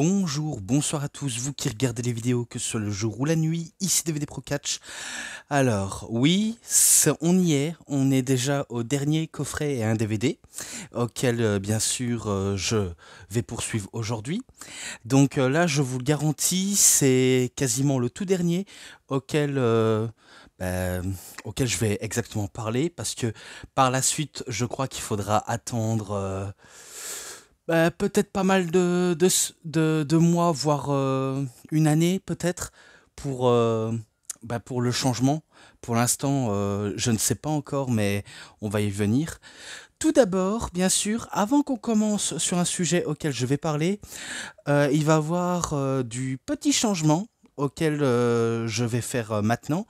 Bonjour, bonsoir à tous, vous qui regardez les vidéos, que ce soit le jour ou la nuit, ici DVD Pro Catch. Alors, oui, on y est, on est déjà au dernier coffret et un DVD, auquel, bien sûr, je vais poursuivre aujourd'hui. Donc là, je vous le garantis, c'est quasiment le tout dernier auquel, auquel je vais exactement parler, parce que par la suite, je crois qu'il faudra attendre... peut-être pas mal de mois, voire une année peut-être, pour, pour le changement. Pour l'instant, je ne sais pas encore, mais on va y venir. Tout d'abord, bien sûr, avant qu'on commence sur un sujet auquel je vais parler, il va y avoir du petit changement auquel je vais faire maintenant.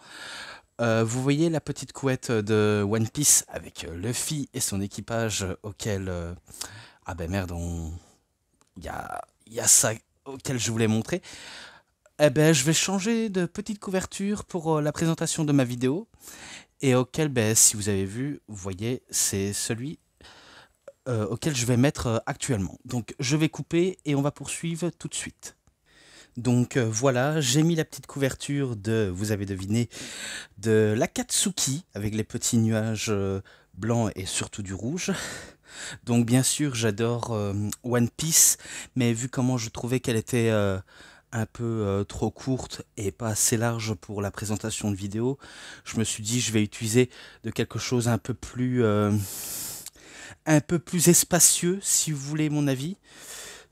Vous voyez la petite couette de One Piece avec Luffy et son équipage auquel... ah ben merde, il y a ça auquel je voulais montrer. Eh ben, je vais changer de petite couverture pour la présentation de ma vidéo. Et auquel, ben, si vous avez vu, vous voyez, c'est celui auquel je vais mettre actuellement. Donc je vais couper et on va poursuivre tout de suite. Donc voilà, j'ai mis la petite couverture de, vous avez deviné, de l'Akatsuki avec les petits nuages blancs et surtout du rouge. Donc bien sûr, j'adore One Piece, mais vu comment je trouvais qu'elle était un peu trop courte et pas assez large pour la présentation de vidéo, je me suis dit je vais utiliser de quelque chose un peu plus espacieux, si vous voulez mon avis.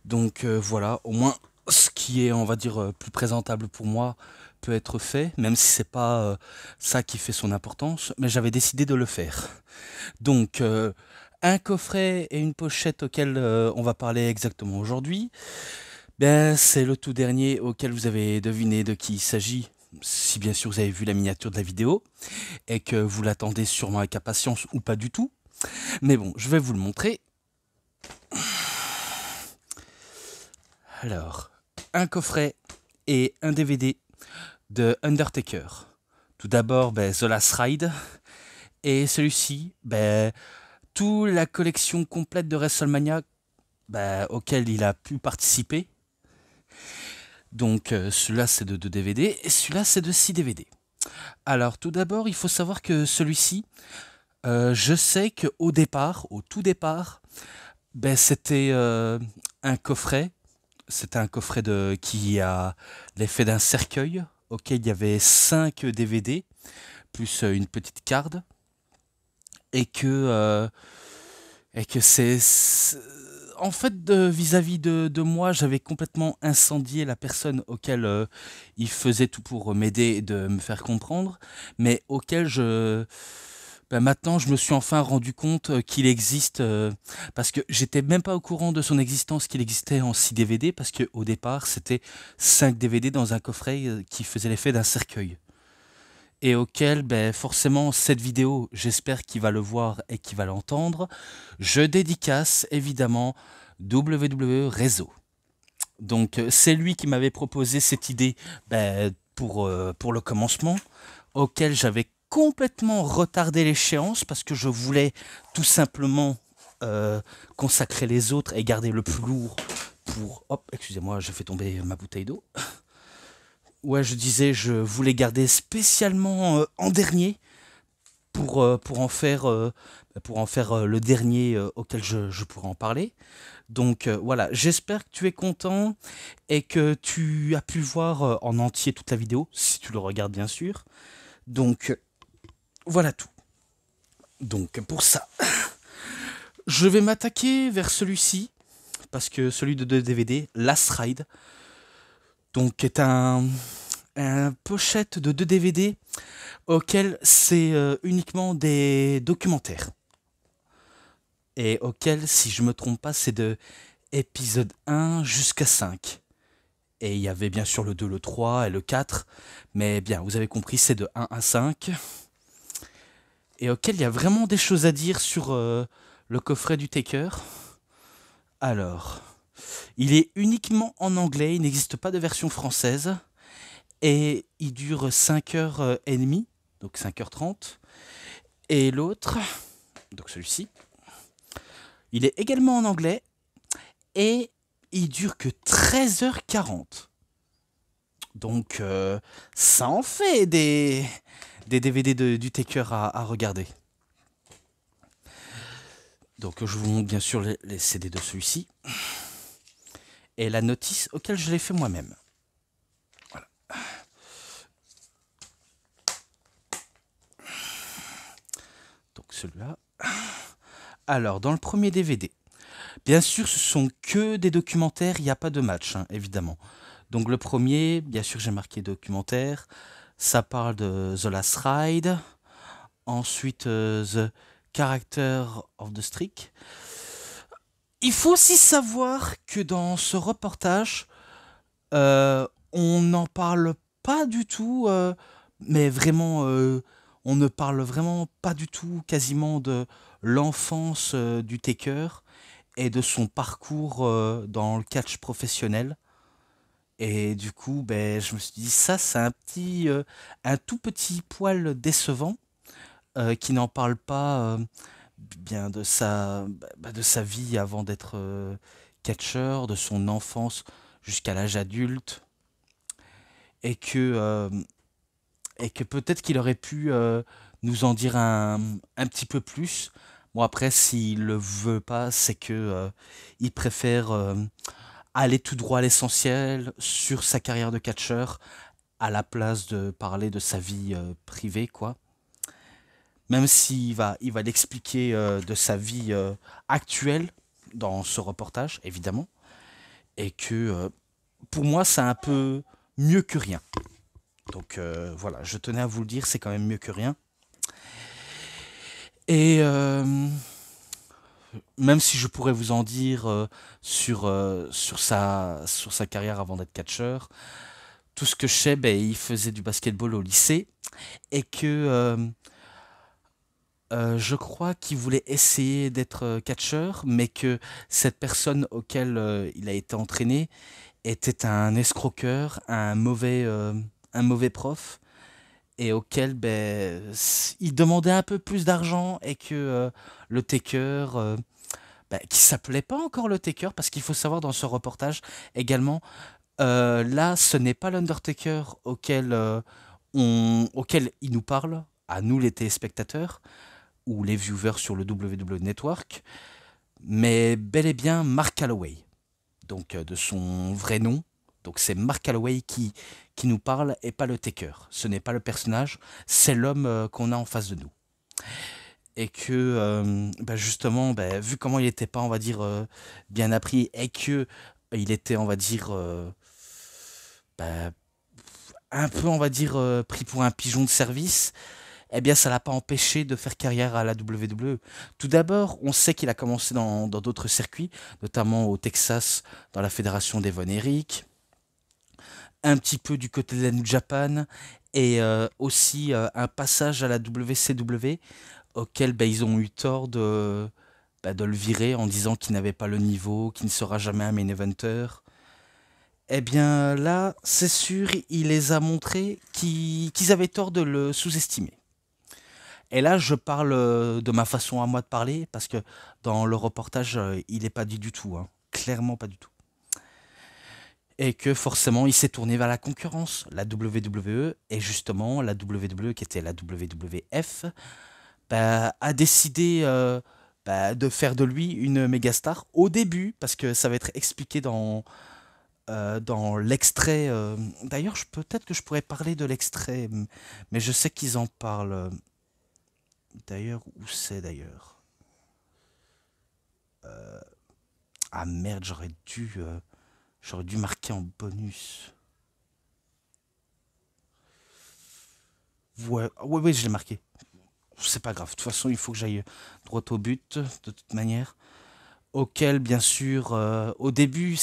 Donc voilà, au moins ce qui est, on va dire, plus présentable pour moi peut être fait, même si c'est pas ça qui fait son importance, mais j'avais décidé de le faire. Donc un coffret et une pochette auxquels on va parler exactement aujourd'hui. Ben, c'est le tout dernier auquel vous avez deviné de qui il s'agit, si bien sûr vous avez vu la miniature de la vidéo, et que vous l'attendez sûrement avec impatience ou pas du tout. Mais bon, je vais vous le montrer. Alors, un coffret et un DVD de Undertaker. Tout d'abord, ben, The Last Ride, et celui-ci, ben, toute la collection complète de WrestleMania auquel il a pu participer. Donc celui-là c'est de 2 DVD et celui-là c'est de 6 DVD. Alors tout d'abord il faut savoir que celui-ci, je sais qu'au départ, au tout départ, ben, c'était un coffret. C'était un coffret qui a l'effet d'un cercueil auquel il y avait 5 DVD plus une petite carte et que en fait, vis-à-vis de moi, j'avais complètement incendié la personne auquel il faisait tout pour m'aider et de me faire comprendre, mais auquel maintenant, je me suis enfin rendu compte qu'il existe, parce que j'étais même pas au courant de son existence, qu'il existait en 6 DVD, parce qu'au départ, c'était 5 DVD dans un coffret qui faisait l'effet d'un cercueil et auquel, ben, forcément, cette vidéo, j'espère qu'il va le voir et qu'il va l'entendre. Je dédicace évidemment WW Réseau. Donc, c'est lui qui m'avait proposé cette idée pour le commencement, auquel j'avais complètement retardé l'échéance parce que je voulais tout simplement consacrer les autres et garder le plus lourd pour... Hop, excusez-moi, j'ai fait tomber ma bouteille d'eau. Ouais, je disais, je voulais garder spécialement en dernier pour en faire le dernier auquel je pourrais en parler. Donc voilà, j'espère que tu es content et que tu as pu voir en entier toute la vidéo, si tu le regardes bien sûr. Donc voilà tout. Donc pour ça, je vais m'attaquer vers celui-ci, parce que celui de 2 DVD, Last Ride, donc est un pochette de 2 DVD auquel c'est uniquement des documentaires. Et auquel, si je me trompe pas, c'est de épisode 1 jusqu'à 5. Et il y avait bien sûr le 2, le 3 et le 4. Mais bien, vous avez compris, c'est de 1 à 5. Et auquel il y a vraiment des choses à dire sur le coffret du Taker. Alors, il est uniquement en anglais, il n'existe pas de version française. Et il dure 5h30, donc 5h30. Et l'autre, donc celui-ci, il est également en anglais et il dure que 13h40. Donc, ça en fait des DVD du Taker à regarder. Donc, je vous montre bien sûr les CD de celui-ci. Et la notice auquel je l'ai fait moi-même. Voilà. Donc, celui-là. Alors, dans le premier DVD, bien sûr, ce sont que des documentaires, il n'y a pas de match, hein, évidemment. Donc, le premier, bien sûr, j'ai marqué documentaire. Ça parle de The Last Ride. Ensuite, The Character of the Streak. Il faut aussi savoir que dans ce reportage, on n'en parle pas du tout, mais vraiment, on ne parle vraiment pas du tout quasiment de l'enfance du Taker et de son parcours dans le catch professionnel. Et du coup, ben, je me suis dit, ça, c'est un tout petit poil décevant qui n'en parle pas bien de sa vie avant d'être catcheur, de son enfance jusqu'à l'âge adulte, et que peut-être qu'il aurait pu nous en dire un petit peu plus. Bon, après, s'il le veut pas, c'est que il préfère aller tout droit à l'essentiel sur sa carrière de catcheur à la place de parler de sa vie privée, quoi. Même il va l'expliquer de sa vie actuelle dans ce reportage, évidemment, et que pour moi, c'est un peu mieux que rien. Donc voilà, je tenais à vous le dire, c'est quand même mieux que rien. Et même si je pourrais vous en dire sur sa carrière avant d'être catcheur, tout ce que je sais, ben, il faisait du basketball au lycée et que je crois qu'il voulait essayer d'être catcheur, mais que cette personne auquel il a été entraîné était un escroqueur, un mauvais prof, et auquel ben, il demandait un peu plus d'argent et que le taker, ben, qui s'appelait pas encore le taker, parce qu'il faut savoir dans ce reportage également, là ce n'est pas l'Undertaker auquel il nous parle, à nous les téléspectateurs, ou les viewers sur le WWE Network, mais bel et bien Mark Calloway, donc de son vrai nom. Donc c'est Mark Calloway qui nous parle et pas le Taker. Ce n'est pas le personnage, c'est l'homme qu'on a en face de nous. Et que bah justement, bah, vu comment il n'était pas, on va dire, bien appris, et que il était, on va dire, bah, un peu, on va dire, pris pour un pigeon de service, eh bien, ça l'a pas empêché de faire carrière à la WWE. Tout d'abord, on sait qu'il a commencé dans d'autres circuits, notamment au Texas, dans la fédération d'Evon Eric, un petit peu du côté de la New Japan, et aussi un passage à la WCW, auquel bah, ils ont eu tort de le virer en disant qu'il n'avait pas le niveau, qu'il ne sera jamais un main eventer. Eh bien là, c'est sûr, il les a montrés qu'ils avaient tort de le sous-estimer. Et là, je parle de ma façon à moi de parler, parce que dans le reportage, il n'est pas dit du tout, hein. Clairement pas du tout. Et que forcément, il s'est tourné vers la concurrence, la WWE, et justement, la WWE, qui était la WWF, bah, a décidé bah, de faire de lui une méga star au début, parce que ça va être expliqué dans l'extrait. D'ailleurs, peut-être que je pourrais parler de l'extrait, mais je sais qu'ils en parlent. D'ailleurs, où c'est d'ailleurs? Ah merde, j'aurais dû marquer en bonus. Ouais, ouais, ouais, je l'ai marqué. C'est pas grave. De toute façon, il faut que j'aille droit au but, de toute manière. Auquel, bien sûr, au début,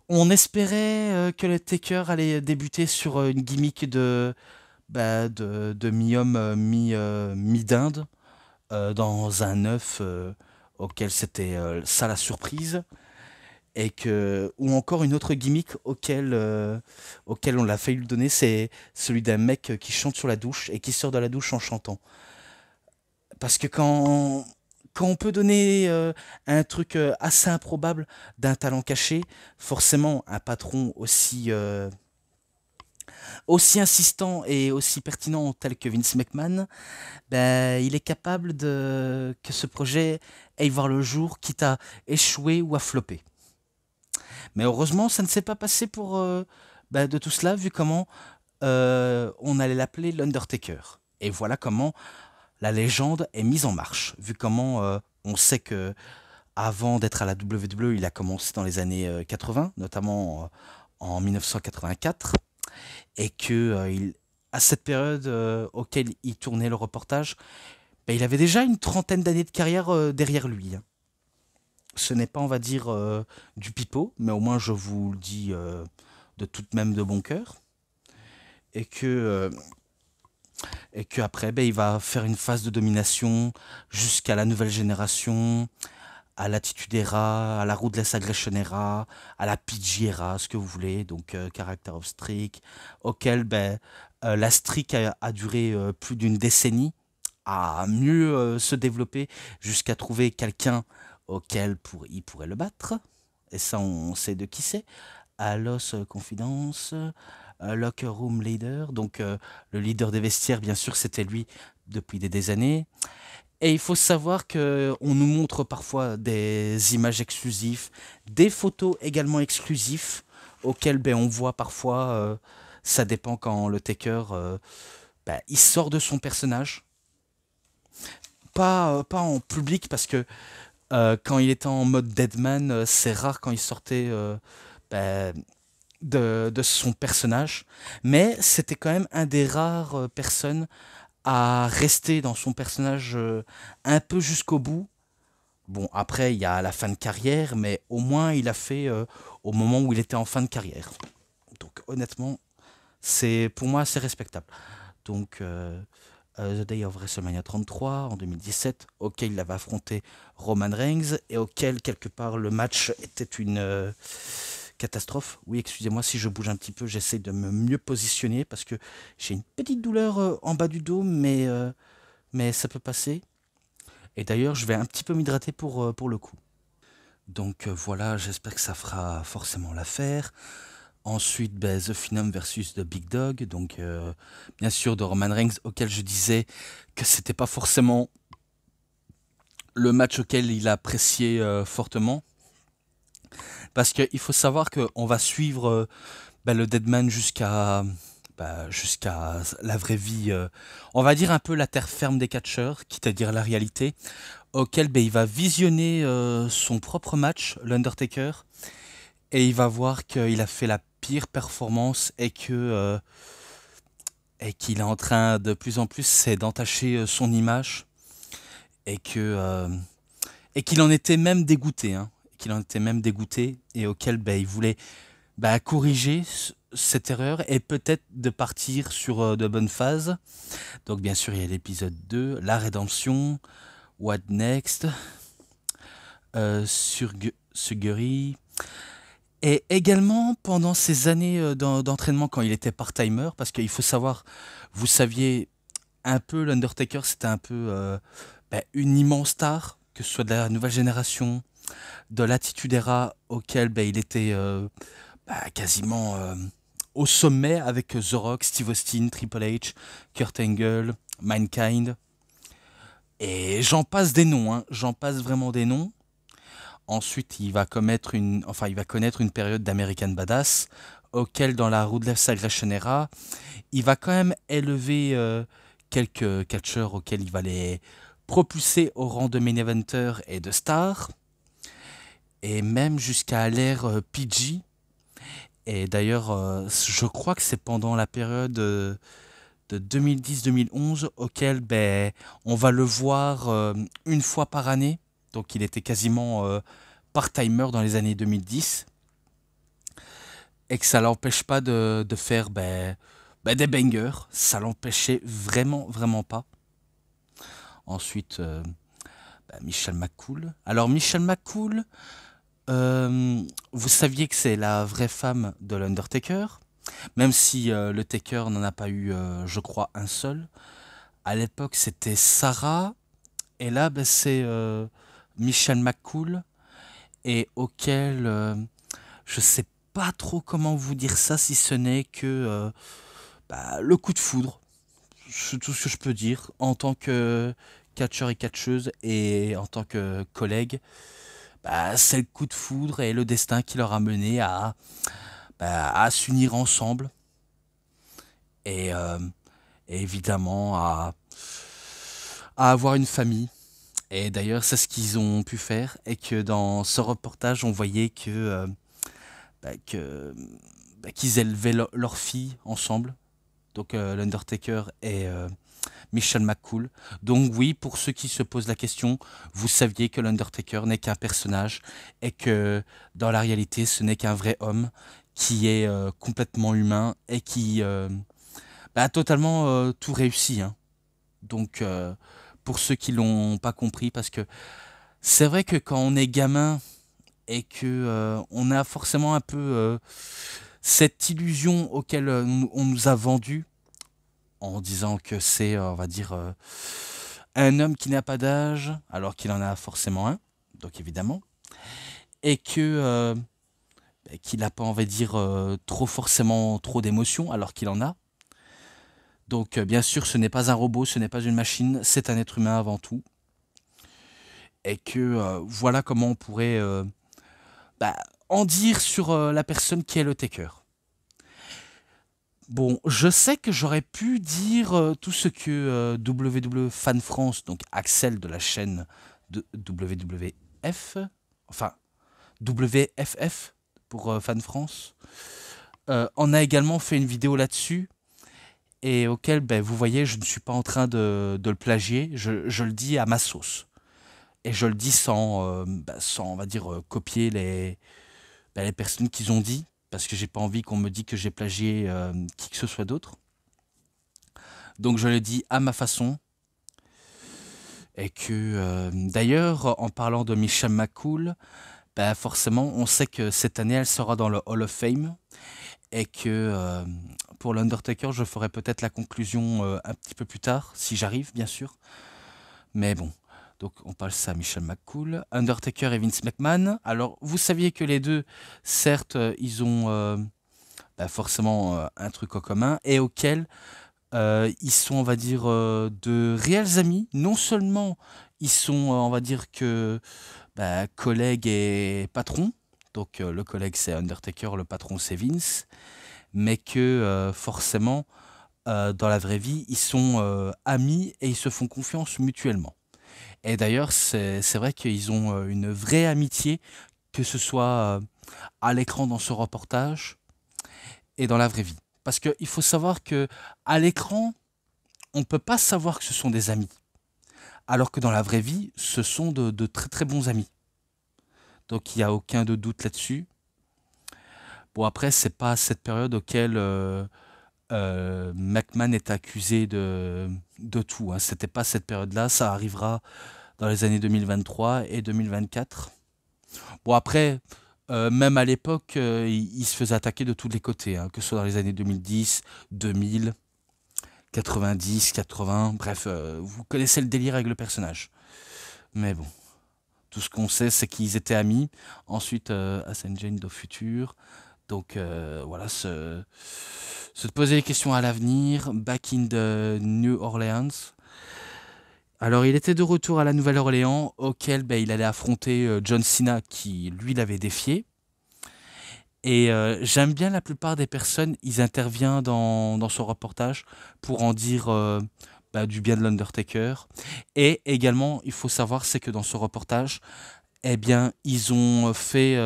on espérait que le Taker allait débuter sur une gimmick de mi-homme, mi-dinde, dans un œuf auquel c'était ça la surprise. Ou encore une autre gimmick auquel on l'a failli lui donner, c'est celui d'un mec qui chante sur la douche et qui sort de la douche en chantant. Parce que quand on peut donner un truc assez improbable d'un talent caché, forcément un patron aussi insistant et aussi pertinent tel que Vince McMahon, ben, il est capable que ce projet aille voir le jour, quitte à échouer ou à flopper. Mais heureusement, ça ne s'est pas passé pour ben, de tout cela, vu comment on allait l'appeler l'Undertaker. Et voilà comment la légende est mise en marche, vu comment on sait que avant d'être à la WWE, il a commencé dans les années 80, notamment en 1984, et que à cette période auquel il tournait le reportage, ben, il avait déjà une trentaine d'années de carrière derrière lui, hein. Ce n'est pas, on va dire, du pipeau, mais au moins je vous le dis de tout de même de bon cœur. Et que, euh, et que après, ben, il va faire une phase de domination jusqu'à la nouvelle génération, à l'Attitude Era, à la Ruthless Aggression Era, à la PG Era, ce que vous voulez, donc Character of Streak, auquel ben, la streak a duré plus d'une décennie, à mieux se développer jusqu'à trouver quelqu'un auquel il pourrait le battre. Et ça, on sait de qui c'est. À Los Confidence, Locker Room Leader, donc le leader des vestiaires, bien sûr, c'était lui depuis des années. Et il faut savoir que on nous montre parfois des images exclusives, des photos également exclusives, auxquelles ben, on voit parfois, ça dépend quand le taker, ben, il sort de son personnage. Pas en public parce que quand il était en mode Deadman, c'est rare quand il sortait ben, de son personnage. Mais c'était quand même un des rares personnes à rester dans son personnage un peu jusqu'au bout. Bon, après, il y a la fin de carrière, mais au moins, il a fait au moment où il était en fin de carrière. Donc, honnêtement, c'est pour moi assez respectable. Donc, The Day of WrestleMania 33 en 2017, auquel il avait affronté Roman Reigns et auquel, quelque part, le match était une catastrophe. Oui, excusez-moi si je bouge un petit peu, j'essaie de me mieux positionner parce que j'ai une petite douleur en bas du dos, mais ça peut passer. Et d'ailleurs, je vais un petit peu m'hydrater pour le coup. Donc voilà, j'espère que ça fera forcément l'affaire. Ensuite, ben, The Phenom versus The Big Dog. Donc, bien sûr, de Roman Reigns, auquel je disais que c'était pas forcément le match auquel il a apprécié fortement. Parce qu'il faut savoir qu'on va suivre ben, le Deadman jusqu'à la vraie vie. On va dire un peu la terre ferme des catcheurs, quitte à dire la réalité. Auquel ben, il va visionner son propre match, l'Undertaker. Et il va voir qu'il a fait la pire performance et qu'il est en train de plus en plus c'est d'entacher son image et et qu'il en était même dégoûté, hein, qu'il en était même dégoûté et auquel ben, il voulait corriger cette erreur et peut-être de partir sur de bonnes phases. Donc bien sûr il y a l'épisode 2, la rédemption, What Next, Suguri. Et également pendant ces années d'entraînement quand il était part-timer, parce qu'il faut savoir, vous saviez un peu, l'Undertaker c'était un peu une immense star, que ce soit de la nouvelle génération, de l'Attitude Era auquel il était quasiment au sommet avec The Rock, Steve Austin, Triple H, Kurt Angle, Mankind. Et j'en passe des noms, hein, j'en passe vraiment des noms. Ensuite, il va connaître une période d'American Badass, auquel dans la Ruthless Aggression Era, il va quand même élever quelques catcheurs auxquels il va les propulser au rang de main eventer et de star, et même jusqu'à l'ère PG. Et d'ailleurs, je crois que c'est pendant la période de 2010-2011 auquel on va le voir une fois par année. Donc il était quasiment part-timer dans les années 2010. Et que ça l'empêche pas de faire des bangers. Ça l'empêchait vraiment, vraiment pas. Ensuite, Michelle McCool. Alors Michelle McCool, vous saviez que c'est la vraie femme de l'Undertaker. Même si le Taker n'en a pas eu, je crois, un seul. À l'époque, c'était Sarah Et là, ben, c'est Michelle McCool, et auquel je sais pas trop comment vous dire ça, si ce n'est que bah, le coup de foudre. C'est tout ce que je peux dire en tant que catcheur et catcheuse et en tant que collègue. Bah, c'est le coup de foudre et le destin qui leur a mené à s'unir ensemble et, et évidemment à avoir une famille. Et d'ailleurs, c'est ce qu'ils ont pu faire, et que dans ce reportage, on voyait bah, que, qu'ils élevaient leur fille ensemble, donc l'Undertaker et Michelle McCool. Donc oui, pour ceux qui se posent la question, vous saviez que l'Undertaker n'est qu'un personnage, et que dans la réalité, ce n'est qu'un vrai homme qui est complètement humain et qui a totalement tout réussi, hein. Donc pour ceux qui l'ont pas compris, parce que c'est vrai que quand on est gamin et que on a forcément un peu cette illusion auquel on nous a vendu, en disant que c'est, on va dire, un homme qui n'a pas d'âge, alors qu'il en a forcément un, donc évidemment, et que qu'il n'a pas, on va dire, trop forcément trop d'émotions, alors qu'il en a. Donc bien sûr, ce n'est pas un robot, ce n'est pas une machine, c'est un être humain avant tout, et que voilà comment on pourrait bah, en dire sur la personne qui est le Taker. Bon, je sais que j'aurais pu dire tout ce que WW Fan France, donc Axel de la chaîne de WWF, enfin WFF pour Fan France, en a également fait une vidéo là-dessus, et auquel, ben, vous voyez, je ne suis pas en train de le plagier, je le dis à ma sauce. Et je le dis sans on va dire, copier les personnes qu'ils ont dit, parce que j'ai pas envie qu'on me dise que j'ai plagié qui que ce soit d'autre. Donc je le dis à ma façon. Et que d'ailleurs, en parlant de Michelle McCool, bah forcément, on sait que cette année, elle sera dans le Hall of Fame. Et que pour l'Undertaker, je ferai peut-être la conclusion un petit peu plus tard, si j'arrive, bien sûr. Mais bon. Donc on parle ça à Michelle McCool, Undertaker et Vince McMahon. Alors vous saviez que les deux, certes, ils ont forcément un truc en commun, et auquel ils sont, on va dire, de réels amis. Non seulement ils sont, on va dire que collègues et patrons, donc le collègue c'est Undertaker, le patron c'est Vince, mais que forcément, dans la vraie vie, ils sont amis et ils se font confiance mutuellement. Et d'ailleurs, c'est vrai qu'ils ont une vraie amitié, que ce soit à l'écran dans ce reportage et dans la vraie vie. Parce qu'il faut savoir que à l'écran, on ne peut pas savoir que ce sont des amis. Alors que dans la vraie vie, ce sont de très très bons amis. Donc il n'y a aucun de doute là-dessus. Bon, après, c'est pas cette période auquel McMahon est accusé de tout, hein. C'était pas cette période-là, ça arrivera dans les années 2023 et 2024. Bon, après, même à l'époque, il se faisait attaquer de tous les côtés, hein, que ce soit dans les années 2010, 2000, 90, 80, bref, vous connaissez le délire avec le personnage. Mais bon, tout ce qu'on sait, c'est qu'ils étaient amis. Ensuite, Ascension au futur. Donc voilà, se poser des questions à l'avenir. Back in the New Orleans. Alors, il était de retour à la Nouvelle-Orléans, auquel il allait affronter John Cena, qui lui l'avait défié. Et j'aime bien la plupart des personnes, ils interviennent dans ce reportage pour en dire du bien de l'Undertaker. Et également, il faut savoir, c'est que dans ce reportage, eh bien, ils ont fait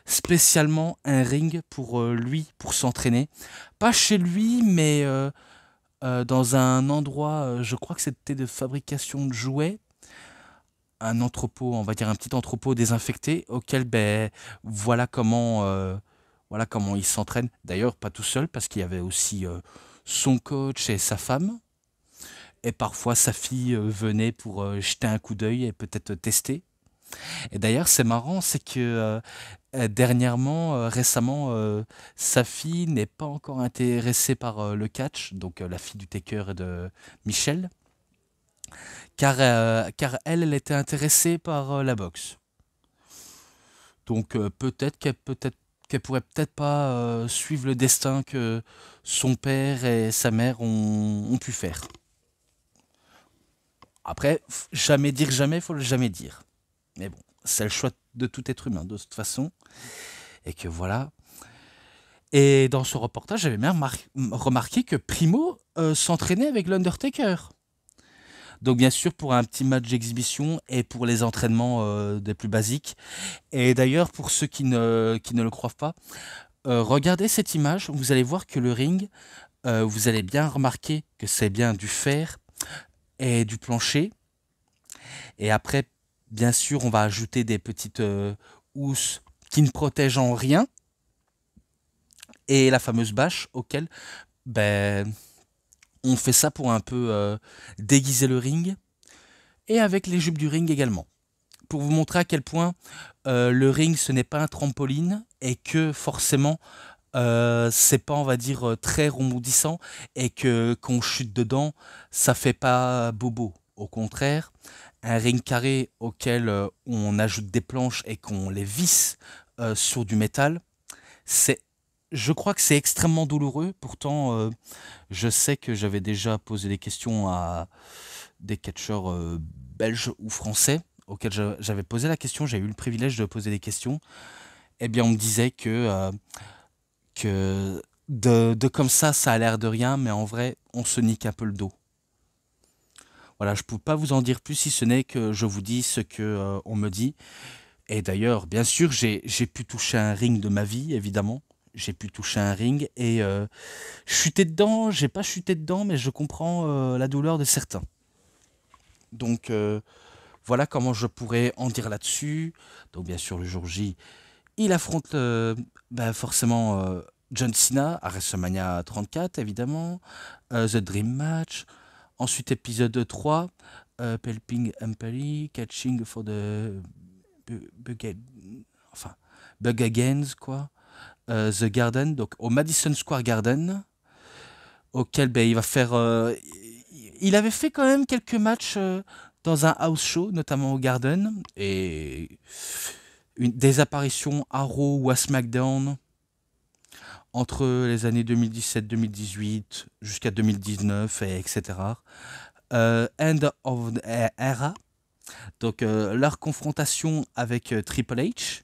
spécialement un ring pour lui, pour s'entraîner. Pas chez lui, mais dans un endroit, je crois que c'était de fabrication de jouets, un entrepôt, on va dire un petit entrepôt désinfecté, auquel voilà comment il s'entraîne. D'ailleurs, pas tout seul, parce qu'il y avait aussi son coach et sa femme. Et parfois, sa fille venait pour jeter un coup d'œil et peut-être tester. Et d'ailleurs, c'est marrant, c'est que dernièrement, récemment, sa fille n'est pas encore intéressée par le catch, donc la fille du Taker et de Michel. car elle, elle était intéressée par la boxe. Donc qu'elle pourrait peut-être pas suivre le destin que son père et sa mère ont pu faire. Après, jamais dire jamais, faut le jamais dire. Mais bon, c'est le choix de tout être humain de toute façon. Et que voilà. Et dans ce reportage, j'avais même remarqué que Primo s'entraînait avec l'Undertaker. Donc bien sûr pour un petit match d'exhibition et pour les entraînements des plus basiques. Et d'ailleurs pour ceux qui ne le croient pas, regardez cette image, vous allez voir que le ring, vous allez bien remarquer que c'est bien du fer et du plancher. Et après, bien sûr, on va ajouter des petites housses qui ne protègent en rien. Et la fameuse bâche auquel ben, on fait ça pour un peu déguiser le ring. Et avec les jupes du ring également. Pour vous montrer à quel point le ring ce n'est pas un trampoline et que forcément c'est pas on va dire très rebondissant et que quand on chute dedans ça fait pas bobo. Au contraire, un ring carré auquel on ajoute des planches et qu'on les visse sur du métal, c'est je crois que c'est extrêmement douloureux. Pourtant, je sais que j'avais déjà posé des questions à des catcheurs belges ou français auxquels j'avais posé la question. J'ai eu le privilège de poser des questions. Eh bien, on me disait que de comme ça a l'air de rien, mais en vrai, on se nique un peu le dos. Voilà, je ne peux pas vous en dire plus si ce n'est que je vous dis ce que on me dit. Et d'ailleurs, bien sûr, j'ai pu toucher un ring de ma vie, évidemment. J'ai pu toucher un ring et chuter dedans. J'ai pas chuté dedans, mais je comprends la douleur de certains. Donc voilà comment je pourrais en dire là-dessus. Donc bien sûr, le jour J, il affronte forcément John Cena à WrestleMania 34, évidemment. The Dream Match. Ensuite, épisode 3, Pelping Empire, Catching for the Bug, enfin, Bug Against, quoi. The Garden, donc au Madison Square Garden, auquel il va faire. Il avait fait quand même quelques matchs dans un house show, notamment au Garden, et des apparitions à Raw ou à SmackDown entre les années 2017-2018 jusqu'à 2019, et etc. End of the Era, donc leur confrontation avec Triple H,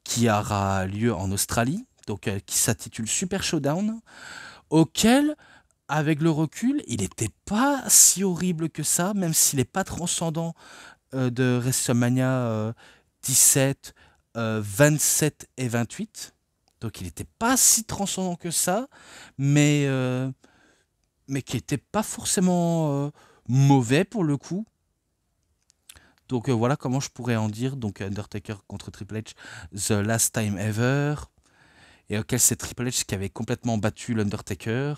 qui aura lieu en Australie, donc qui s'intitule Super Showdown, auquel, avec le recul, il n'était pas si horrible que ça, même s'il n'est pas transcendant de WrestleMania 17, 27 et 28. Donc il n'était pas si transcendant que ça, mais, mais qui n'était pas forcément mauvais pour le coup. Donc voilà comment je pourrais en dire. Donc Undertaker contre Triple H, The Last Time Ever, et auquel c'est Triple H qui avait complètement battu l'Undertaker.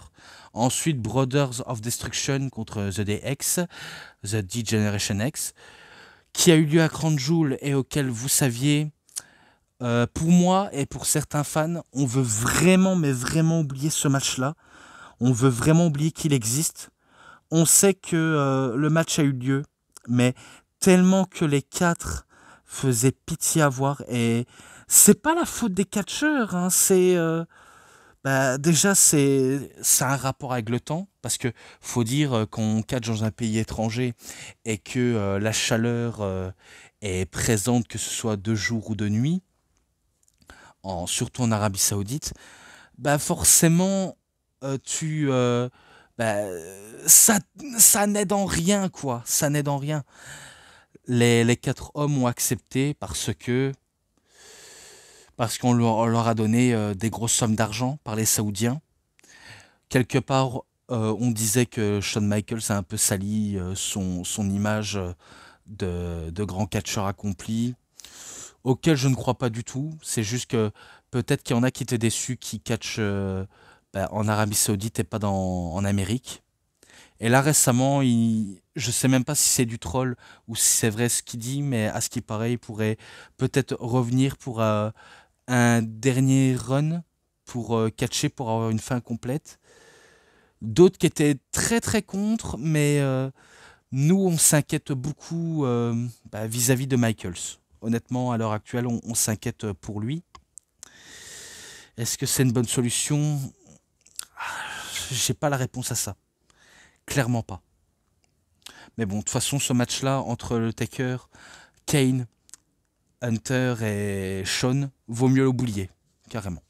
Ensuite, Brothers of Destruction contre The DX, The D-Generation X, qui a eu lieu à Crown Jewel et auquel vous saviez, pour moi et pour certains fans, on veut vraiment, mais vraiment oublier ce match-là. On veut vraiment oublier qu'il existe. On sait que le match a eu lieu, mais tellement que les quatre faisaient pitié à voir. Et c'est pas la faute des catcheurs, hein, c'est déjà c'est un rapport avec le temps, parce que faut dire qu'on catch dans un pays étranger et que la chaleur est présente, que ce soit de jour ou de nuit, surtout en Arabie Saoudite, forcément tu bah, ça ça n'aide en rien, quoi, ça n'aide en rien. Les quatre hommes ont accepté parce qu'on leur a donné des grosses sommes d'argent par les Saoudiens. Quelque part, on disait que Shawn Michaels a un peu sali son image de grand catcheur accompli, auquel je ne crois pas du tout. C'est juste que peut-être qu'il y en a qui étaient déçus qui catchent en Arabie Saoudite et pas en Amérique. Et là récemment, je sais même pas si c'est du troll ou si c'est vrai ce qu'il dit, mais à ce qui paraît, il pourrait peut-être revenir pour un dernier run pour catcher pour avoir une fin complète. D'autres qui étaient très très contre, Nous, on s'inquiète beaucoup vis-à-vis de Michaels. Honnêtement, à l'heure actuelle, on s'inquiète pour lui. Est-ce que c'est une bonne solution? J'ai pas la réponse à ça. Clairement pas. Mais bon, de toute façon, ce match-là, entre le Taker, Kane, Hunter et Sean, vaut mieux l'oublier. Carrément.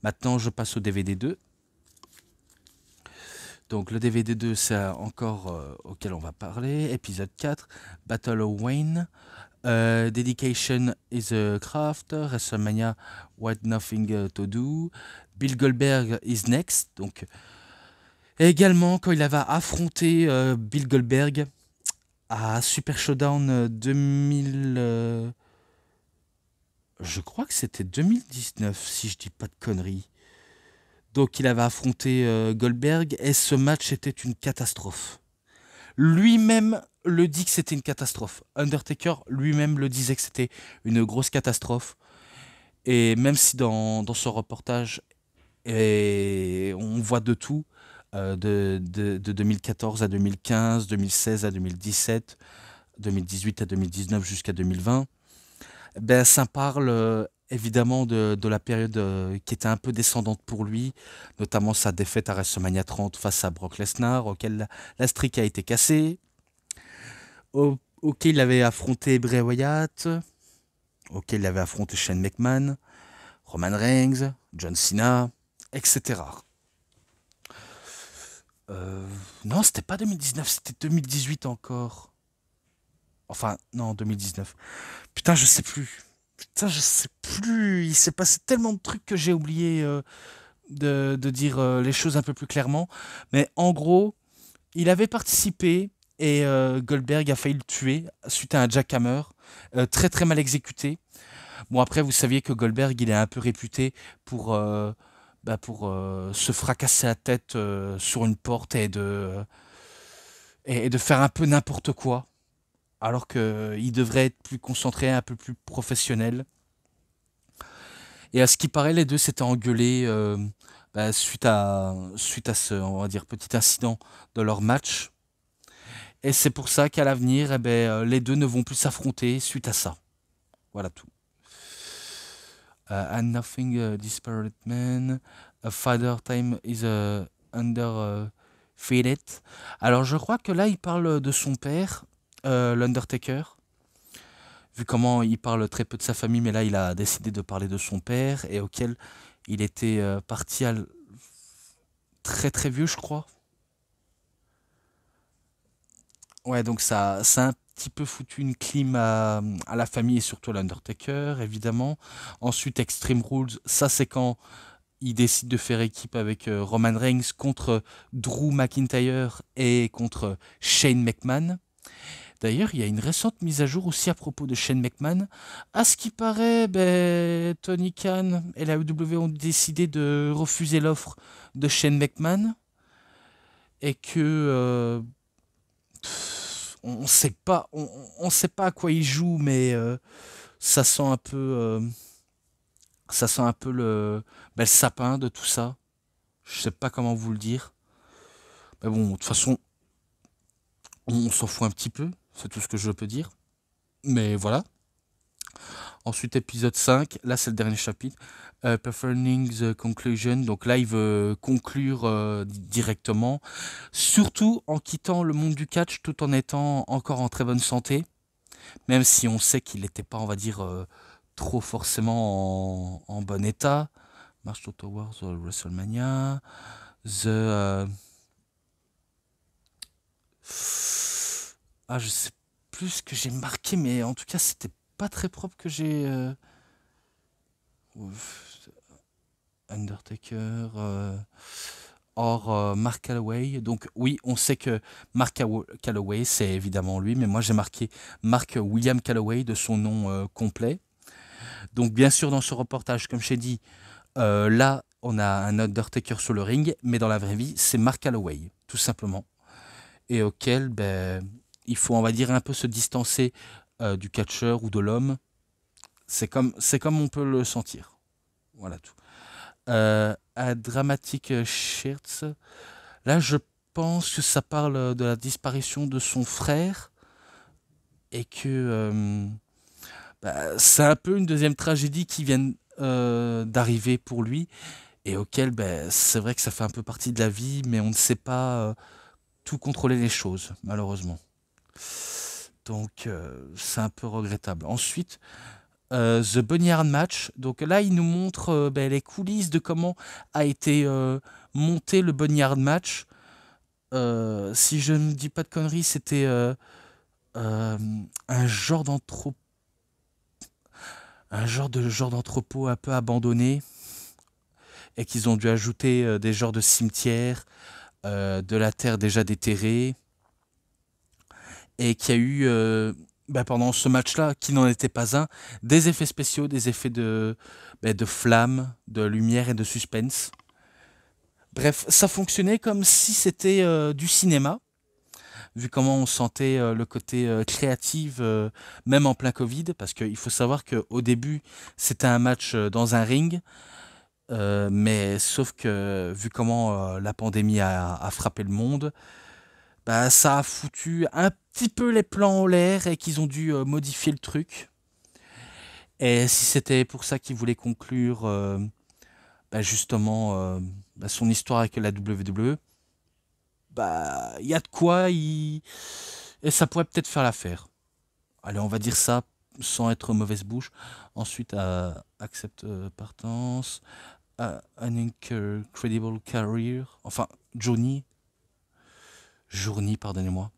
Maintenant, je passe au DVD 2. Donc le DVD 2, c'est encore auquel on va parler. Épisode 4, Battle of Wayne. Dedication is a Craft. WrestleMania, What Nothing to Do. Bill Goldberg is next. Donc, et également, quand il avait affronté Bill Goldberg à Super Showdown 2000... je crois que c'était 2019, si je dis pas de conneries. Donc il avait affronté Goldberg et ce match était une catastrophe. Lui-même le dit que c'était une catastrophe. Undertaker lui-même le disait que c'était une grosse catastrophe. Et même si dans son reportage, on voit de tout, de 2014 à 2015, 2016 à 2017, 2018 à 2019 jusqu'à 2020, ben, ça parle évidemment de la période qui était un peu descendante pour lui, notamment sa défaite à WrestleMania 30 face à Brock Lesnar, auquel la streak a été cassée, auquel il avait affronté Bray Wyatt, auquel il avait affronté Shane McMahon, Roman Reigns, John Cena, etc. Non, c'était pas 2019, c'était 2018 encore. Enfin, non, 2019. Putain, je sais plus. Putain, je sais plus. Il s'est passé tellement de trucs que j'ai oublié de dire les choses un peu plus clairement. Mais en gros, il avait participé et Goldberg a failli le tuer suite à un jackhammer très très mal exécuté. Bon, après, vous saviez que Goldberg, il est un peu réputé pour, se fracasser la tête sur une porte et de faire un peu n'importe quoi. Alors qu'il devrait être plus concentré, un peu plus professionnel. Et à ce qui paraît, les deux s'étaient engueulés suite à ce, on va dire, petit incident de leur match. Et c'est pour ça qu'à l'avenir, les deux ne vont plus s'affronter suite à ça. Voilà tout. And nothing disparate man. A father time is under faded. Alors je crois que là, il parle de son père, l'Undertaker. Vu comment il parle très peu de sa famille, mais là il a décidé de parler de son père et auquel il était parti très très vieux, je crois. Ouais, donc ça a un petit peu foutu une clim à la famille et surtout à l'Undertaker, évidemment. Ensuite, Extreme Rules, ça c'est quand il décide de faire équipe avec Roman Reigns contre Drew McIntyre et contre Shane McMahon. D'ailleurs, il y a une récente mise à jour aussi à propos de Shane McMahon. À ce qui paraît, Tony Khan et la WWE ont décidé de refuser l'offre de Shane McMahon et que on sait pas, on sait pas à quoi il joue, mais ça sent un peu, ça sent un peu le sapin de tout ça. Je sais pas comment vous le dire. Mais bon, de toute façon, on s'en fout un petit peu. C'est tout ce que je peux dire. Mais voilà. Ensuite, épisode 5, là c'est le dernier chapitre. Performing the conclusion. Donc là, il veut conclure directement. Surtout en quittant le monde du catch tout en étant encore en très bonne santé. Même si on sait qu'il n'était pas, on va dire, trop forcément en bon état. March Towards WrestleMania. Je sais plus ce que j'ai marqué, mais en tout cas, c'était pas très propre que j'ai. Undertaker. Or Mark Calloway. Donc oui, on sait que Mark Calloway, c'est évidemment lui, mais moi j'ai marqué Mark William Calloway de son nom complet. Donc bien sûr, dans ce reportage, comme je t'ai dit, là, on a un Undertaker sur le ring, mais dans la vraie vie, c'est Mark Calloway, tout simplement. Et auquel, il faut, on va dire, un peu se distancer du catcheur ou de l'homme. C'est comme on peut le sentir. Voilà tout. À Dramatic Shirts, là, je pense que ça parle de la disparition de son frère et que c'est un peu une deuxième tragédie qui vient d'arriver pour lui et auquel c'est vrai que ça fait un peu partie de la vie, mais on ne sait pas tout contrôler les choses, malheureusement. Donc c'est un peu regrettable. Ensuite, The Boneyard Match. Donc là, il nous montre les coulisses de comment a été monté le Boneyard Match. Si je ne dis pas de conneries, c'était euh, un genre d'entrepôt un peu abandonné et qu'ils ont dû ajouter des genres de cimetières, de la terre déjà déterrée et qu'il y a eu pendant ce match-là, qui n'en était pas un, des effets spéciaux, des effets de flammes, de lumière et de suspense. Bref, ça fonctionnait comme si c'était du cinéma, vu comment on sentait le côté créatif, même en plein Covid, parce qu'il faut savoir qu'au début, c'était un match dans un ring, mais sauf que vu comment la pandémie a frappé le monde, ça a foutu un petit peu les plans en l'air et qu'ils ont dû modifier le truc. Et si c'était pour ça qu'ils voulaient conclure justement son histoire avec la WWE, il y a de quoi, et ça pourrait peut-être faire l'affaire. Allez, on va dire ça sans être mauvaise bouche. Ensuite, accept partance, an incredible career, enfin Journey, pardonnez-moi.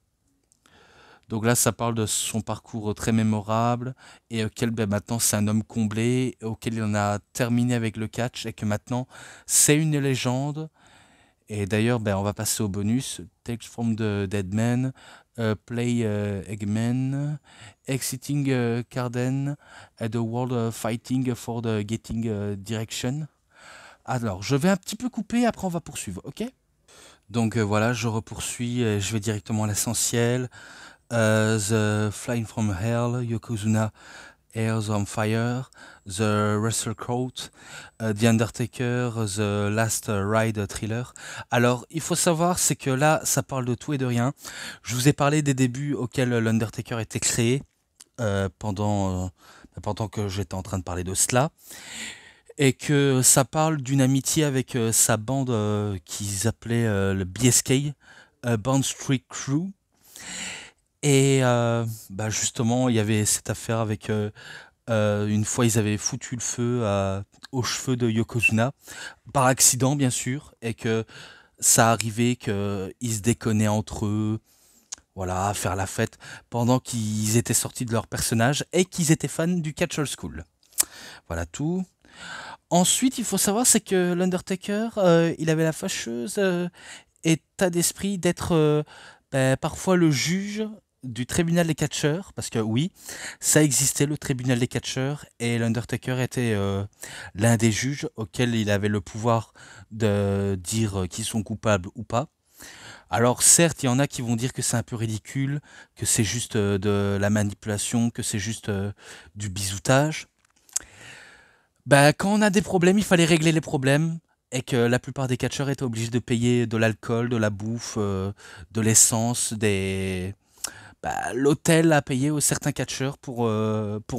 Donc là, ça parle de son parcours très mémorable et auquel maintenant c'est un homme comblé, auquel il en a terminé avec le catch et que maintenant c'est une légende. Et d'ailleurs, on va passer au bonus. Takes from the Dead Man, Play Eggman, Exiting Carden, and the World Fighting for the Getting Direction. Alors, je vais un petit peu couper, après on va poursuivre, ok? Donc voilà, je repoursuis, je vais directement à l'essentiel. The Flying from Hell, Yokozuna, Airs on Fire, The Wrestle Court, The Undertaker, The Last Ride Thriller. Alors, il faut savoir, c'est que là, ça parle de tout et de rien. Je vous ai parlé des débuts auxquels l'Undertaker était créé pendant que j'étais en train de parler de cela. Et que ça parle d'une amitié avec sa bande qu'ils appelaient le BSK, Bond Street Crew. Et justement, il y avait cette affaire avec une fois, ils avaient foutu le feu aux cheveux de Yokozuna, par accident bien sûr, et que ça arrivait qu'ils se déconnaient entre eux, voilà, à faire la fête, pendant qu'ils étaient sortis de leur personnage et qu'ils étaient fans du Catch Old School. Voilà tout. Ensuite, il faut savoir, c'est que l'Undertaker, il avait la fâcheuse état d'esprit d'être parfois le juge du tribunal des catcheurs, parce que oui, ça existait, le tribunal des catcheurs, et l'Undertaker était l'un des juges auxquels il avait le pouvoir de dire qu'ils sont coupables ou pas. Alors certes, il y en a qui vont dire que c'est un peu ridicule, que c'est juste de la manipulation, que c'est juste du bisoutage. Quand on a des problèmes, il fallait régler les problèmes, et que la plupart des catcheurs étaient obligés de payer de l'alcool, de la bouffe, de l'essence, l'hôtel à payer aux certains catcheurs pour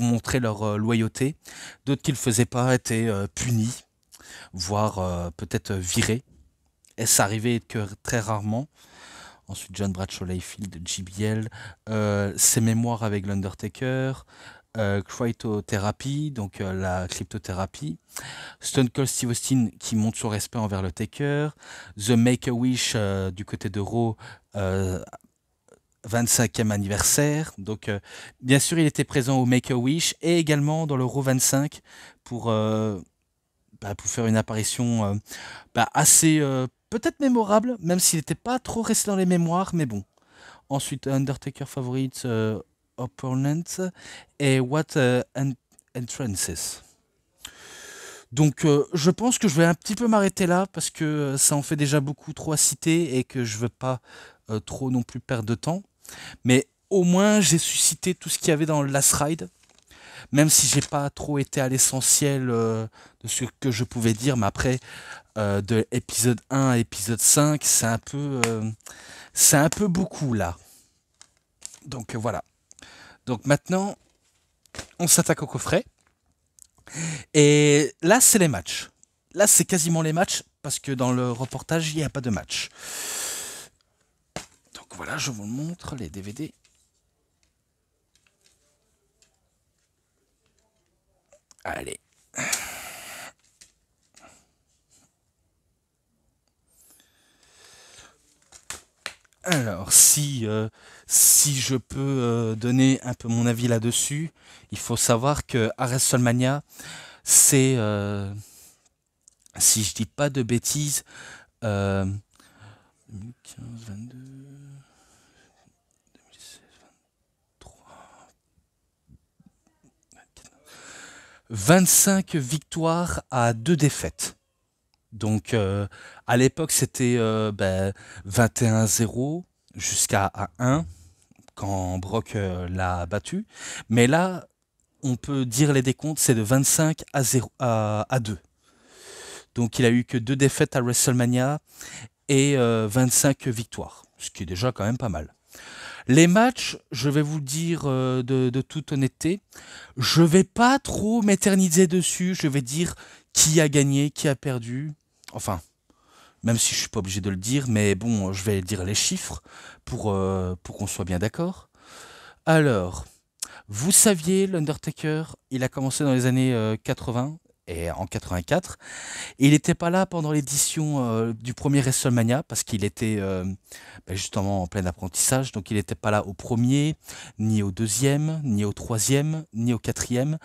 montrer leur loyauté. D'autres qui ne le faisaient pas étaient punis, voire peut-être virés. Et ça arrivait que très rarement. Ensuite, John Bradshaw Layfield, JBL, ses mémoires avec l'Undertaker, Cryptothérapie, donc la cryptothérapie, Stone Cold Steve Austin qui montre son respect envers le Taker, The Make-A-Wish du côté de Raw, 25e anniversaire. Donc, bien sûr, il était présent au Make-A-Wish et également dans le Raw 25 pour faire une apparition assez peut-être mémorable, même s'il n'était pas trop resté dans les mémoires, mais bon. Ensuite, Undertaker Favorite Opponent et What Entrances. Donc je pense que je vais un petit peu m'arrêter là parce que ça en fait déjà beaucoup trop à citer et que je veux pas trop non plus perdre de temps. Mais au moins j'ai suscité tout ce qu'il y avait dans le Last Ride. même si j'ai pas trop été à l'essentiel de ce que je pouvais dire, mais après, de épisode 1 à épisode 5, c'est un peu beaucoup là. Donc voilà. Donc maintenant, on s'attaque au coffret. Et là, c'est les matchs. Là, c'est quasiment les matchs, parce que dans le reportage, il n'y a pas de match. Donc voilà, je vous le montre, les DVD. Allez. Alors, si je peux donner un peu mon avis là-dessus, il faut savoir que à WrestleMania, c'est, si je dis pas de bêtises, 2015, 22, 2016, 23, 25 victoires à 2 défaites. Donc à l'époque c'était 21-0 jusqu'à 1 quand Brock l'a battu. Mais là, on peut dire les décomptes, c'est de 25 à 0, à 2. Donc il a eu que 2 défaites à WrestleMania et 25 victoires, ce qui est déjà quand même pas mal. Les matchs, je vais vous le dire de toute honnêteté, je vais pas trop m'éterniser dessus, je vais dire qui a gagné, qui a perdu. Enfin, même si je suis pas obligé de le dire, mais bon, je vais dire les chiffres pour qu'on soit bien d'accord. Alors, vous saviez, l'Undertaker, il a commencé dans les années 80 et en 84. Il n'était pas là pendant l'édition du premier WrestleMania parce qu'il était justement en plein apprentissage. Donc il n'était pas là au premier, ni au deuxième, ni au troisième, ni au quatrième,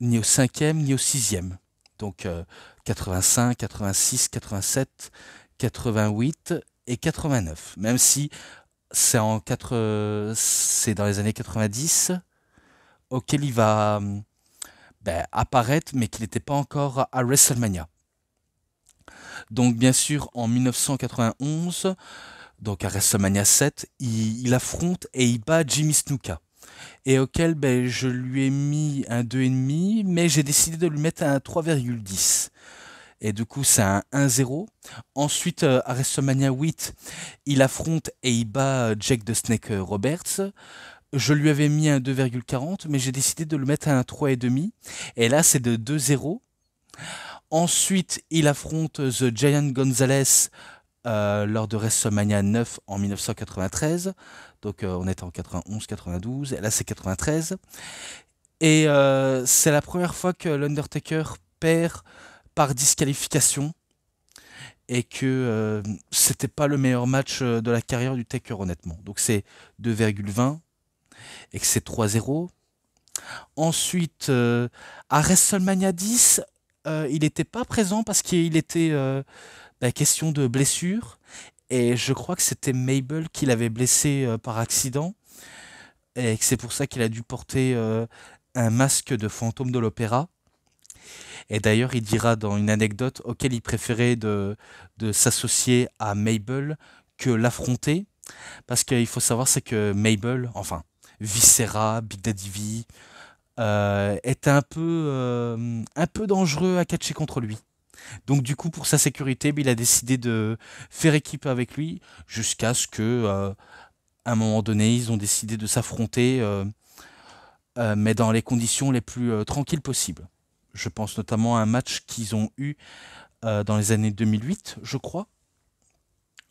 ni au cinquième, ni au sixième. Donc 85, 86, 87, 88 et 89. Même si c'est c'est dans les années 90 auquel il va apparaître, mais qu'il n'était pas encore à WrestleMania. Donc bien sûr, en 1991, donc à WrestleMania 7, il affronte et il bat Jimmy Snuka. Et auquel je lui ai mis un 2,5, mais j'ai décidé de lui mettre un 3,10. Et du coup, c'est un 1-0. Ensuite, à WrestleMania 8, il affronte et il bat Jake the Snake Roberts. Je lui avais mis un 2,40, mais j'ai décidé de le mettre à un 3,5. Et là, c'est de 2-0. Ensuite, il affronte The Giant Gonzalez lors de WrestleMania 9 en 1993. Donc on est en 91, 92, et là c'est 93. Et c'est la première fois que l'Undertaker perd par disqualification et que c'était pas le meilleur match de la carrière du Taker honnêtement. Donc c'est 2,20 et que c'est 3-0. Ensuite, à WrestleMania 10, il n'était pas présent parce qu'il était question de blessure. Et je crois que c'était Mabel qui l'avait blessé par accident. Et que c'est pour ça qu'il a dû porter un masque de fantôme de l'opéra. Et d'ailleurs, il dira dans une anecdote auquel il préférait de s'associer à Mabel que l'affronter. Parce qu'il faut savoir, c'est que Mabel, enfin, Viscera, Big Daddy V, est un peu dangereux à catcher contre lui. Donc du coup, pour sa sécurité, il a décidé de faire équipe avec lui jusqu'à ce que, à un moment donné, ils ont décidé de s'affronter, mais dans les conditions les plus tranquilles possibles. Je pense notamment à un match qu'ils ont eu dans les années 2008, je crois.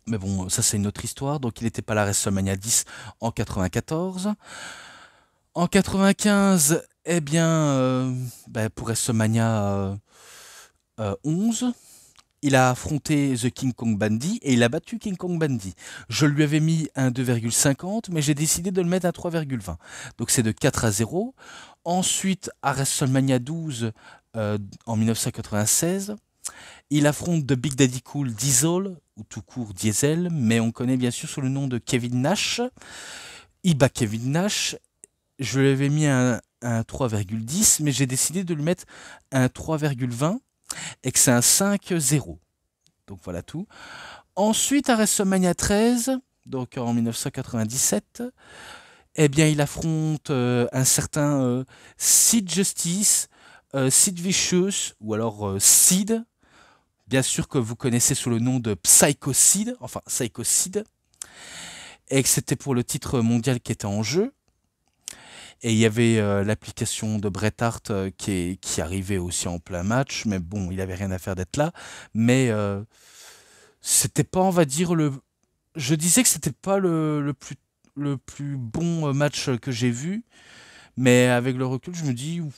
Mais bon, ça c'est une autre histoire. Donc il n'était pas là à WrestleMania 10 en 94. En 95, eh bien, pour WrestleMania 11, il a affronté The King Kong Bundy et il a battu King Kong Bundy. Je lui avais mis un 2,50, mais j'ai décidé de le mettre à 3,20. Donc c'est de 4-0. Ensuite, à WrestleMania 12, en 1996, il affronte The Big Daddy Cool Diesel, ou tout court Diesel, mais on connaît bien sûr sous le nom de Kevin Nash. Il bat Kevin Nash. Je lui avais mis un 3,10, mais j'ai décidé de lui mettre un 3,20 et que c'est un 5-0. Donc voilà tout. Ensuite, à WrestleMania 13, donc en 1997, eh bien, il affronte un certain Sid Justice, Sid Vicious, ou alors Sid, bien sûr que vous connaissez sous le nom de Psycho Sid, enfin Psycho Sid, et que c'était pour le titre mondial qui était en jeu. Et il y avait l'application de Bret Hart qui arrivait aussi en plein match, mais bon, il avait rien à faire d'être là. Mais c'était pas, on va dire, le. Je disais que c'était pas le plus bon match que j'ai vu, mais avec le recul, je me dis, ouf,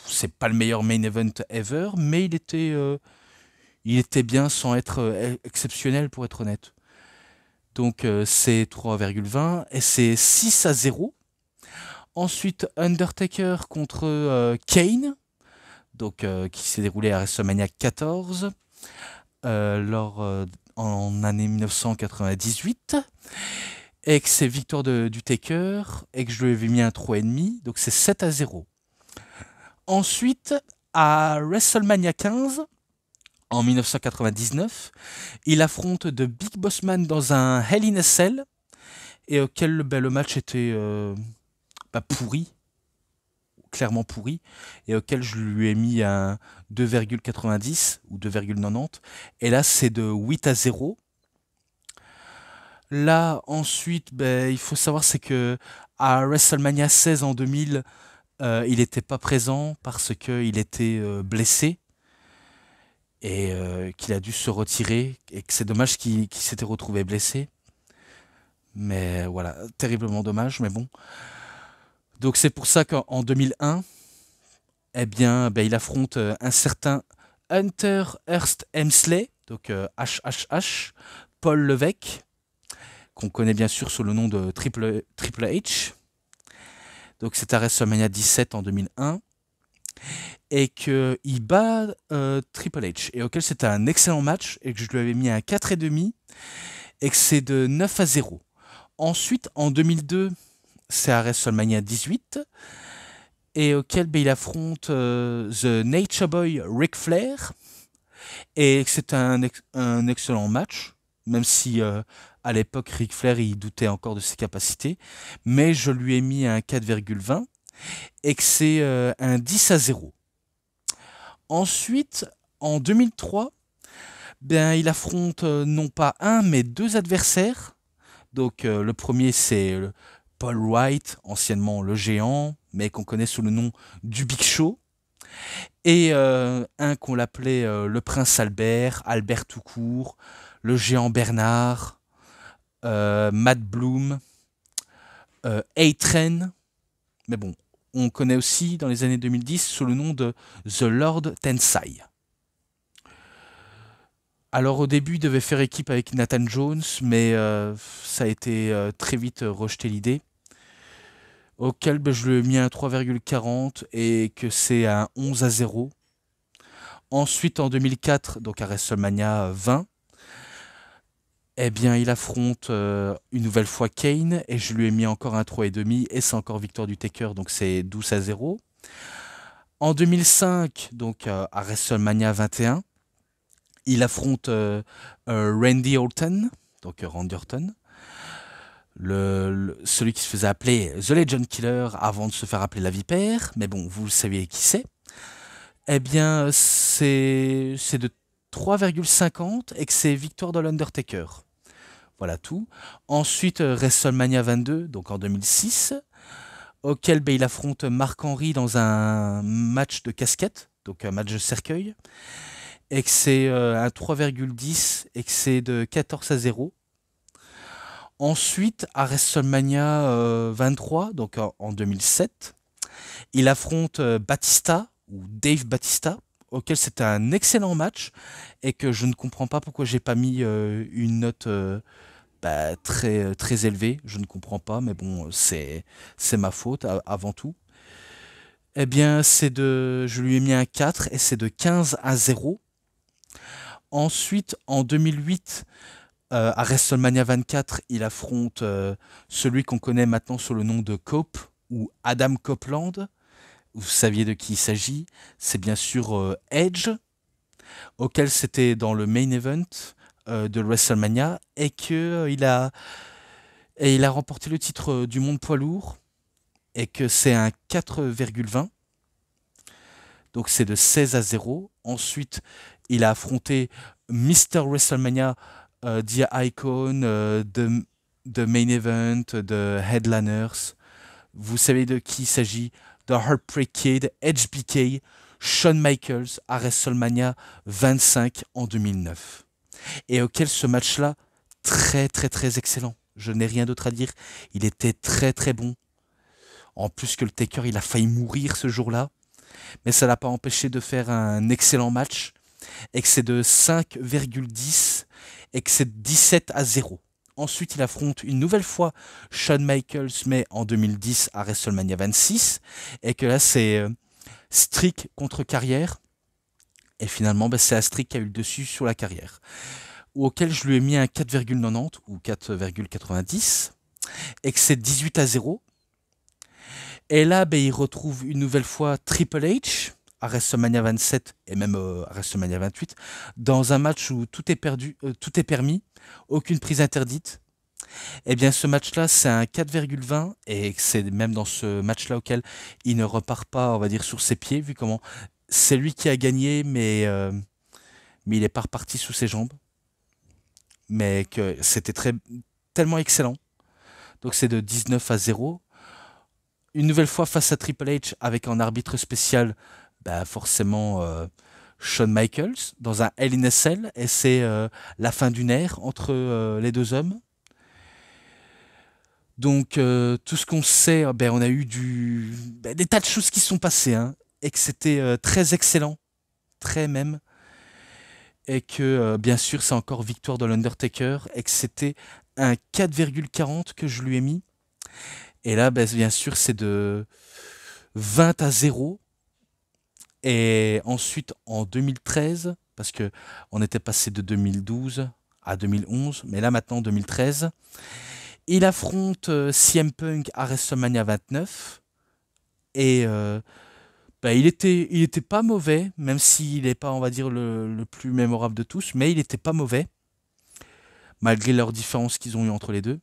c'est pas le meilleur main event ever, mais il était bien sans être exceptionnel pour être honnête. Donc c'est 3,20 et c'est 6-0. Ensuite, Undertaker contre Kane, donc, qui s'est déroulé à WrestleMania 14 en année 1998. Et que c'est victoire du Taker et que je lui avais mis un 3,5, donc c'est 7-0. Ensuite, à WrestleMania 15, en 1999, il affronte The Big Boss Man dans un Hell in a Cell et auquel le match était pourri, clairement pourri, et auquel je lui ai mis un 2,90 ou 2,90. Et là, c'est de 8-0. Là, ensuite, il faut savoir, c'est que à WrestleMania 16 en 2000, il n'était pas présent parce qu'il était blessé et qu'il a dû se retirer et que c'est dommage qu'il s'était retrouvé blessé. Mais voilà, terriblement dommage, mais bon. Donc c'est pour ça qu'en 2001, eh bien, il affronte un certain Hunter Hearst Helmsley, donc HHH, Paul Levesque, qu'on connaît bien sûr sous le nom de Triple H. Donc c'est à WrestleMania 17 en 2001. Et qu'il bat Triple H. Et auquel c'était un excellent match et que je lui avais mis un 4,5 et que c'est de 9-0. Ensuite, en 2002, c'est à WrestleMania 18 et auquel il affronte The Nature Boy Ric Flair et que c'est un excellent match, même si à l'époque Ric Flair il doutait encore de ses capacités, mais je lui ai mis un 4,20 et que c'est un 10-0. Ensuite, en 2003, il affronte non pas un, mais deux adversaires. Donc le premier, c'est Paul White, anciennement le géant, mais qu'on connaît sous le nom du Big Show. Et un qu'on l'appelait le Prince Albert, Albert tout court, le géant Bernard, Matt Bloom, A-Train. Mais bon, on connaît aussi dans les années 2010 sous le nom de The Lord Tensai. Alors au début, il devait faire équipe avec Nathan Jones, mais ça a été très vite rejeté l'idée. Auquel je lui ai mis un 3,40 et que c'est un 11-0. Ensuite, en 2004, donc à WrestleMania 20, eh bien, il affronte une nouvelle fois Kane et je lui ai mis encore un 3,5 et c'est encore victoire du Taker, donc c'est 12-0. En 2005, donc à WrestleMania 21, il affronte Randy Orton, donc Randy Orton, celui qui se faisait appeler The Legend Killer avant de se faire appeler la Vipère, mais bon, vous saviez qui c'est. Eh bien, c'est de 3,50 et que c'est victoire de l'Undertaker. Voilà tout. Ensuite, WrestleMania 22, donc en 2006, auquel il affronte Mark Henry dans un match de casquette, donc un match de cercueil, et que c'est un 3,10 et que c'est de 14-0. Ensuite, à WrestleMania 23, donc en 2007, il affronte Batista, ou Dave Batista, auquel c'était un excellent match, et que je ne comprends pas pourquoi j'ai pas mis une note très élevée. Je ne comprends pas, mais bon, c'est ma faute avant tout. Eh bien, je lui ai mis un 4, et c'est de 15-0. Ensuite, en 2008, à WrestleMania 24, il affronte celui qu'on connaît maintenant sous le nom de Cope ou Adam Copeland. Vous saviez de qui il s'agit. C'est bien sûr Edge, auquel c'était dans le main event de WrestleMania et qu'il a remporté le titre du monde poids lourd et que c'est un 4,20. Donc c'est de 16-0. Ensuite, il a affronté Mr. WrestleMania, The Icon, de Main Event, de Headliners. Vous savez de qui il s'agit? The Heartbreak Kid, HBK, Shawn Michaels à WrestleMania 25 en 2009. Et auquel ce match-là, très très très excellent. Je n'ai rien d'autre à dire. Il était très très bon. En plus que le Taker, il a failli mourir ce jour-là. Mais ça l'a pas empêché de faire un excellent match. Et que c'est de 5,10 et que c'est 17-0. Ensuite, il affronte une nouvelle fois Shawn Michaels, mais en 2010 à WrestleMania 26. Et que là, c'est streak contre carrière. Et finalement, c'est Astrid qui a eu le dessus sur la carrière. Auquel je lui ai mis un 4,90 ou 4,90. Et que c'est 18-0. Et là, il retrouve une nouvelle fois Triple H à WrestleMania 27 et même à WrestleMania 28 dans un match où tout est perdu, tout est permis, aucune prise interdite. Eh bien, ce match-là, c'est un 4,20 et c'est même dans ce match-là auquel il ne repart pas, on va dire, sur ses pieds, vu comment c'est lui qui a gagné, mais il n'est pas reparti sous ses jambes. Mais que c'était tellement excellent. Donc c'est de 19-0. Une nouvelle fois face à Triple H avec un arbitre spécial, forcément Shawn Michaels dans un Hell in a Cell, et c'est la fin d'une ère entre les deux hommes. Donc tout ce qu'on sait, on a eu des tas de choses qui sont passées, hein, et que c'était très excellent, très même, et que bien sûr c'est encore victoire de l'Undertaker, et que c'était un 4,40 que je lui ai mis. Et là, bien sûr, c'est de 20-0. Et ensuite, en 2013, parce que on était passé de 2012 à 2011, mais là maintenant 2013, il affronte CM Punk à WrestleMania 29. Et il était pas mauvais, même s'il n'est pas, on va dire, le plus mémorable de tous, mais il était pas mauvais, malgré leurs différences qu'ils ont eues entre les deux.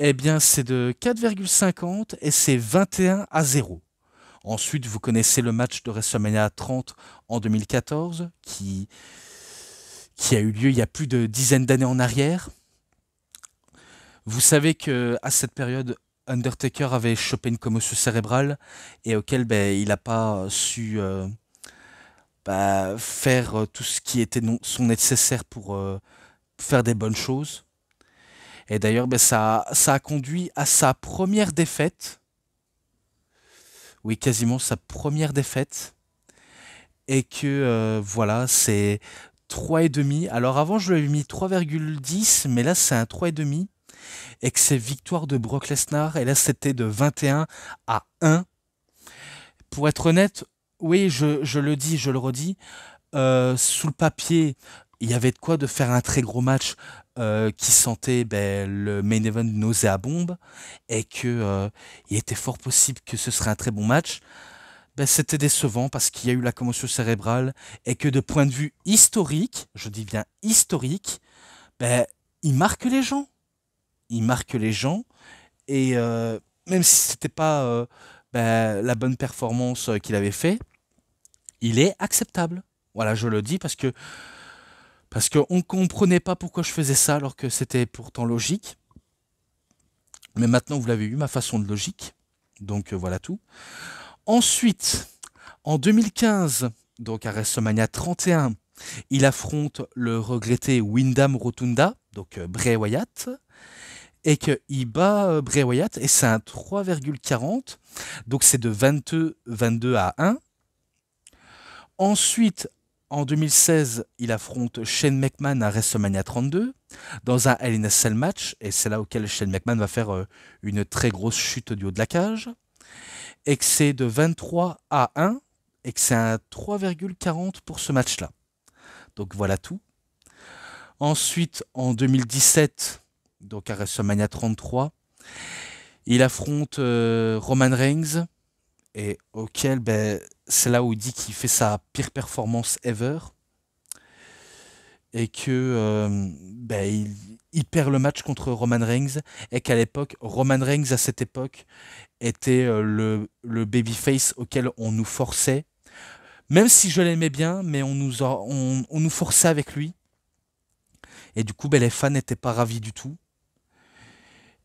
Eh bien, c'est de 4,50 et c'est 21-0. Ensuite, vous connaissez le match de WrestleMania 30 en 2014 qui a eu lieu il y a plus de dizaines d'années en arrière. Vous savez que à cette période, Undertaker avait chopé une commotion cérébrale et auquel il n'a pas su faire tout ce qui était son nécessaire pour faire des bonnes choses. Et d'ailleurs, ça a conduit à sa première défaite. Oui, quasiment sa première défaite. Et que voilà, c'est 3,5. Alors avant, je lui avais mis 3,10, mais là, c'est un 3,5. Et que c'est victoire de Brock Lesnar. Et là, c'était de 21-1. Pour être honnête, oui, je le dis, je le redis, sous le papier, il y avait de quoi de faire un très gros match qui sentait le main event nauséabond et que il était fort possible que ce serait un très bon match. C'était décevant parce qu'il y a eu la commotion cérébrale et que de point de vue historique, je dis bien historique, il marque les gens. Il marque les gens et même si c'était pas la bonne performance qu'il avait fait, il est acceptable. Voilà, je le dis parce qu'on comprenait pas pourquoi je faisais ça alors que c'était pourtant logique. Mais maintenant, vous l'avez eu, ma façon de logique. Donc voilà tout. Ensuite, en 2015, donc à WrestleMania 31, il affronte le regretté Wyndham Rotunda, donc Bray Wyatt, et qu'il bat Bray Wyatt, et c'est un 3,40, donc c'est de 22-1. Ensuite, en 2016, il affronte Shane McMahon à WrestleMania 32 dans un Hell in a Cell match, et c'est là auquel Shane McMahon va faire une très grosse chute du haut de la cage, et que c'est de 23-1, et que c'est un 3,40 pour ce match-là. Donc voilà tout. Ensuite, en 2017, donc à WrestleMania 33, il affronte Roman Reigns, et auquel c'est là où il dit qu'il fait sa pire performance ever. et que il perd le match contre Roman Reigns et qu'à l'époque, Roman Reigns à cette époque était le babyface auquel on nous forçait, même si je l'aimais bien, mais on nous forçait avec lui. Et du coup, les fans n'étaient pas ravis du tout.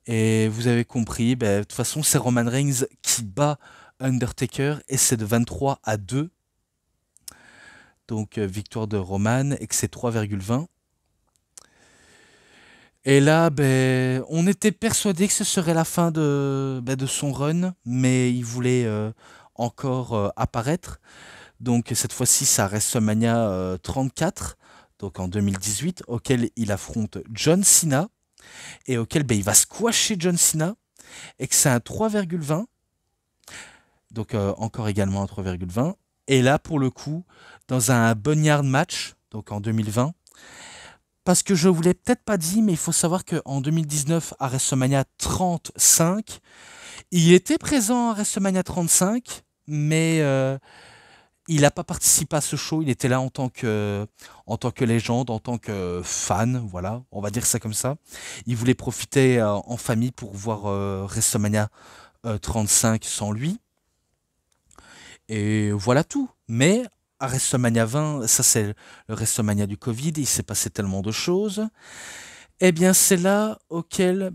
Et vous avez compris, de toute façon, c'est Roman Reigns qui bat Undertaker et c'est de 23-2. Donc victoire de Roman et que c'est 3,20. Et là, on était persuadé que ce serait la fin de son run, mais il voulait encore apparaître. Donc cette fois-ci, ça reste WrestleMania 34, donc en 2018, auquel il affronte John Cena et auquel il va squasher John Cena et que c'est un 3,20. Donc encore également un 3,20. Et là, pour le coup, dans un Boneyard match, donc en 2020, parce que je ne vous l'ai peut-être pas dit, mais il faut savoir qu'en 2019, à WrestleMania 35, il était présent à WrestleMania 35, mais il n'a pas participé à ce show. Il était là en tant que légende, en tant que fan, voilà, on va dire ça comme ça. Il voulait profiter en famille pour voir WrestleMania 35 sans lui. Et voilà tout. Mais à WrestleMania 20, ça c'est le WrestleMania du Covid, il s'est passé tellement de choses. Eh bien, c'est là auquel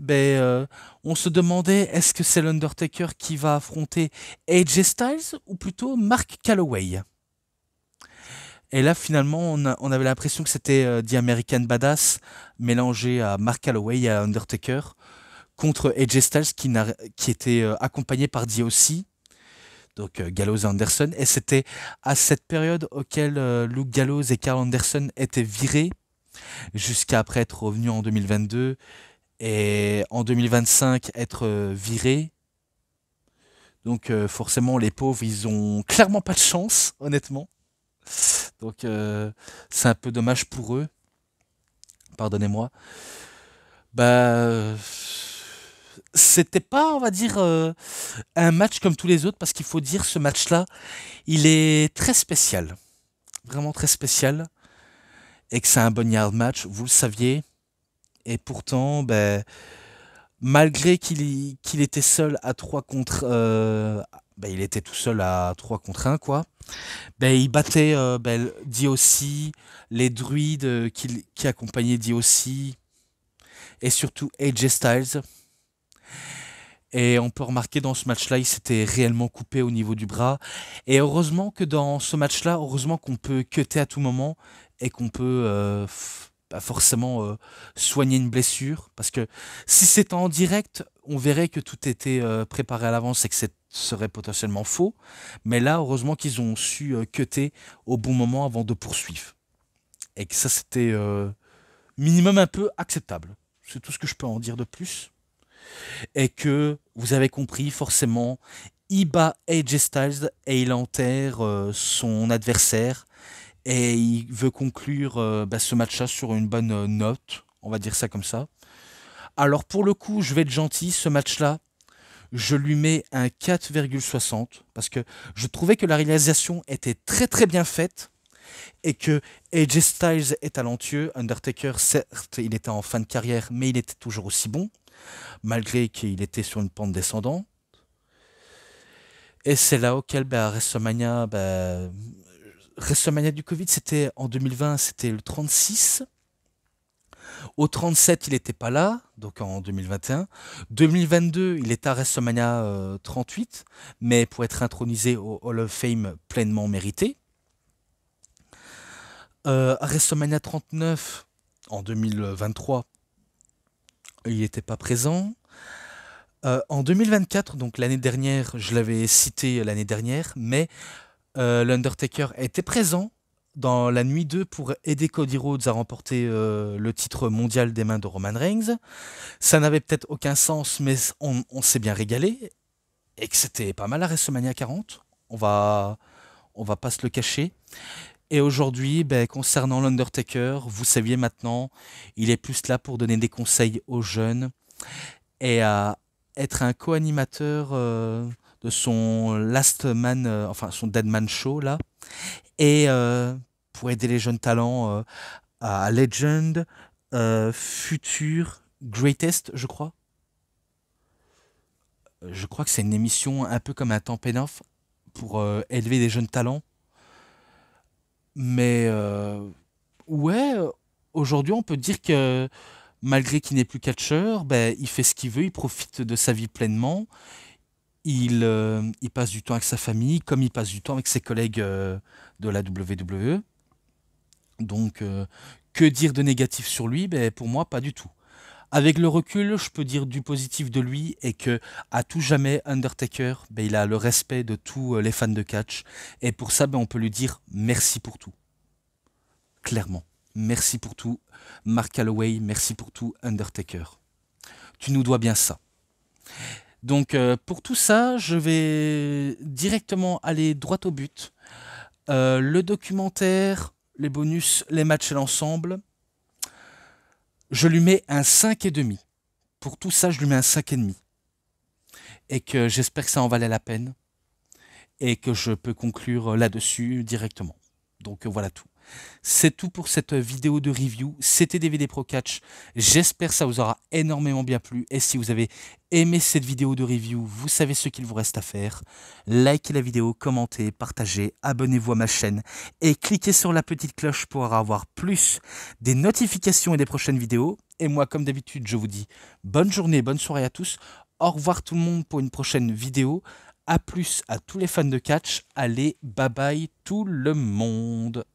on se demandait est-ce que c'est l'Undertaker qui va affronter AJ Styles ou plutôt Mark Calloway. Et là, finalement, on avait l'impression que c'était The American Badass mélangé à Mark Calloway et à Undertaker contre AJ Styles qui était accompagné par DOC, donc Gallows et Anderson. Et c'était à cette période auquel Luke Gallows et Carl Anderson étaient virés jusqu'à après être revenus en 2022 et en 2025 être virés. Donc forcément, les pauvres, ils ont clairement pas de chance, honnêtement. Donc c'est un peu dommage pour eux. Pardonnez-moi. Bah, c'était pas, on va dire, un match comme tous les autres, parce qu'il faut dire, ce match-là, il est très spécial. Vraiment très spécial. Et que c'est un Boneyard match, vous le saviez. Et pourtant, malgré qu'il était seul à 3 contre... il était tout seul à 3 contre 1, quoi. Il battait DOC, les druides qui accompagnaient DOC, et surtout AJ Styles. Et on peut remarquer dans ce match-là, il s'était réellement coupé au niveau du bras. Et heureusement que dans ce match-là, heureusement qu'on peut cutter à tout moment et qu'on peut pas forcément soigner une blessure. Parce que si c'était en direct, on verrait que tout était préparé à l'avance et que ce serait potentiellement faux. Mais là, heureusement qu'ils ont su cutter au bon moment avant de poursuivre. Et que ça, c'était minimum un peu acceptable. C'est tout ce que je peux en dire de plus. Et que, vous avez compris, forcément, il bat AJ Styles et il enterre son adversaire. Et il veut conclure ce match-là sur une bonne note, on va dire ça comme ça. Alors pour le coup, je vais être gentil, ce match-là, je lui mets un 4,60 parce que je trouvais que la réalisation était très très bien faite et que AJ Styles est talentueux. Undertaker, certes, il était en fin de carrière, mais il était toujours aussi bon, malgré qu'il était sur une pente descendante. Et c'est là auquel WrestleMania du Covid, c'était en 2020, c'était le 36. Au 37, il n'était pas là, donc en 2021. 2022, il était à WrestleMania 38, mais pour être intronisé au Hall of Fame pleinement mérité. À WrestleMania 39, en 2023, il n'était pas présent. En 2024, donc l'année dernière, je l'avais cité l'année dernière, mais l'Undertaker était présent dans la nuit 2 pour aider Cody Rhodes à remporter le titre mondial des mains de Roman Reigns. Ça n'avait peut-être aucun sens, mais on s'est bien régalé et que c'était pas mal à WrestleMania 40. On va pas se le cacher. Et aujourd'hui, concernant l'Undertaker, vous saviez maintenant, il est plus là pour donner des conseils aux jeunes et à être un co-animateur de son Last Man, enfin son Dead Man Show là, et pour aider les jeunes talents à Legend, Future, Greatest, je crois. Je crois que c'est une émission un peu comme un temps off pour élever des jeunes talents. Mais ouais, aujourd'hui on peut dire que malgré qu'il n'est plus catcheur, ben, il fait ce qu'il veut, il profite de sa vie pleinement. Il passe du temps avec sa famille, comme il passe du temps avec ses collègues de la WWE. Donc, que dire de négatif sur lui? Ben, pour moi, pas du tout. Avec le recul, je peux dire du positif de lui et que à tout jamais, Undertaker, ben, il a le respect de tous les fans de catch. Et pour ça, ben, on peut lui dire merci pour tout. Clairement. Merci pour tout, Mark Calloway, merci pour tout, Undertaker. Tu nous dois bien ça. Donc pour tout ça, je vais directement aller droit au but. Le documentaire, les bonus, les matchs et l'ensemble, je lui mets un 5,5. Pour tout ça, je lui mets un 5,5. Et que j'espère que ça en valait la peine. Et que je peux conclure là-dessus directement. Donc voilà tout. C'est tout pour cette vidéo de review. C'était DVD Pro Catch. J'espère que ça vous aura énormément bien plu. Et si vous avez aimé cette vidéo de review, vous savez ce qu'il vous reste à faire. Likez la vidéo, commentez, partagez, abonnez-vous à ma chaîne et cliquez sur la petite cloche pour avoir plus des notifications et des prochaines vidéos. Et moi, comme d'habitude, je vous dis bonne journée, bonne soirée à tous. Au revoir tout le monde pour une prochaine vidéo. A plus à tous les fans de catch. Allez, bye bye tout le monde.